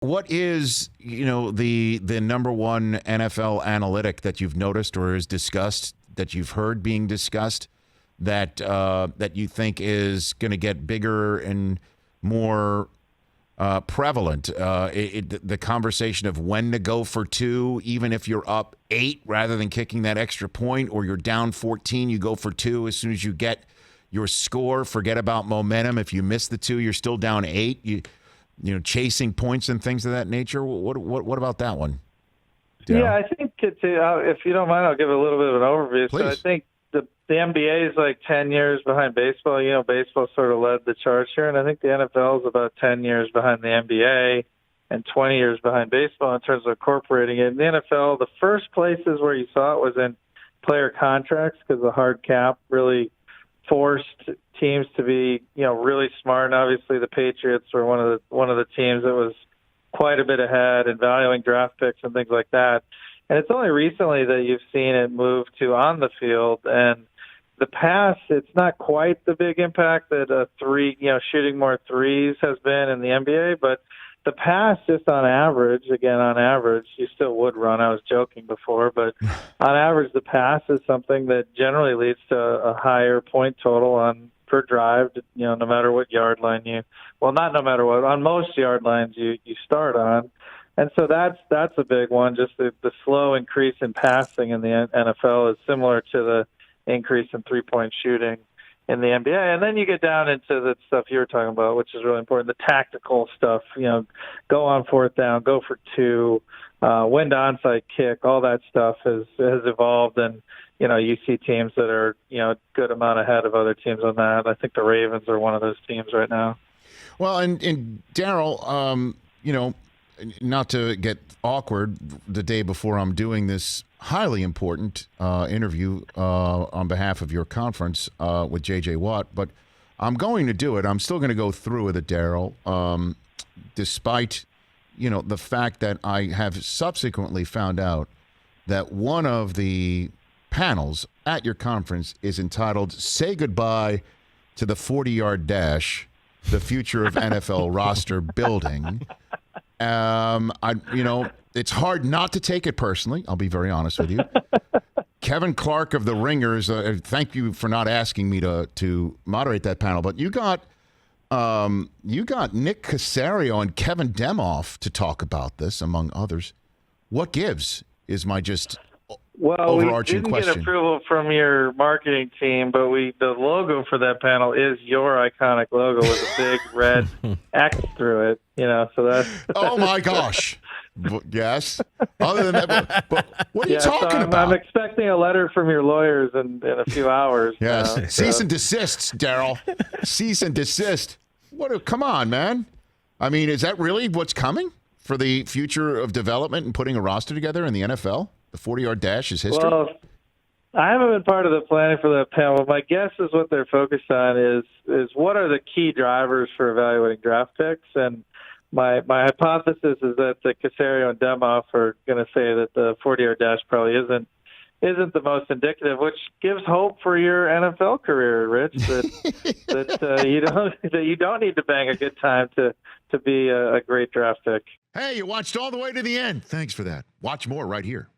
What is, the number one NFL analytic that you've noticed or is discussed, that you've heard being discussed, that you think is going to get bigger and more prevalent? The conversation of when to go for two, even if you're up 8, rather than kicking that extra point, or you're down 14, you go for 2 as soon as you get your score. Forget about momentum. If you miss the 2, you're still down 8. Chasing points and things of that nature. What about that one, Daryl? Yeah, I think if you don't mind, I'll give a little bit of an overview. Please. So I think the NBA is like 10 years behind baseball. Baseball sort of led the charge here, and I think the NFL is about 10 years behind the NBA and 20 years behind baseball in terms of incorporating it. In the NFL, the first places where you saw it was in player contracts, because the hard cap really forced teams to be, really smart. And obviously, the Patriots were one of the teams that was quite a bit ahead in valuing draft picks and things like that. And it's only recently that you've seen it move to on the field. And the pass, it's not quite the big impact that shooting more threes has been in the NBA, but the pass, just on average, you still would run. I was joking before, but on average, the pass is something that generally leads to a higher point total per drive, no matter what yard line not no matter what, on most yard lines you start on. And so that's a big one. Just the slow increase in passing in the NFL is similar to the increase in three-point shooting in the NBA. And then you get down into the stuff you were talking about, which is really important, the tactical stuff, go on 4th down, go for 2, win to onside kick, all that stuff has evolved. And, you see teams that are, a good amount ahead of other teams on that. I think the Ravens are one of those teams right now. Well, and Daryl, not to get awkward the day before I'm doing this highly important interview on behalf of your conference with J.J. Watt, but I'm going to do it. I'm still going to go through with it, Daryl, despite, the fact that I have subsequently found out that one of the panels at your conference is entitled "Say Goodbye to the 40-Yard Dash, the Future of NFL Roster Building." It's hard not to take it personally. I'll be very honest with you. Kevin Clark of the Ringers, thank you for not asking me to moderate that panel, but you got Nick Caserio and Kevin Demoff to talk about this, among others. What gives is my overarching question. We didn't get approval from your marketing team, but the logo for that panel is your iconic logo with a big red X through it. So that's. Oh my gosh! Yes. Other than that, but what are you talking about? I'm expecting a letter from your lawyers in a few hours. Yes. Cease and desist, Daryl. Cease and desist. Come on, man. I mean, is that really what's coming for the future of development and putting a roster together in the NFL? The 40-yard dash is history? Well, I haven't been part of the planning for that panel. My guess is what they're focused on is what are the key drivers for evaluating draft picks. And my hypothesis is that the Caserio and Demoff are going to say that the 40-yard dash probably isn't the most indicative, which gives hope for your NFL career, Rich. That you don't need to bang a good time to be a great draft pick. Hey, you watched all the way to the end. Thanks for that. Watch more right here.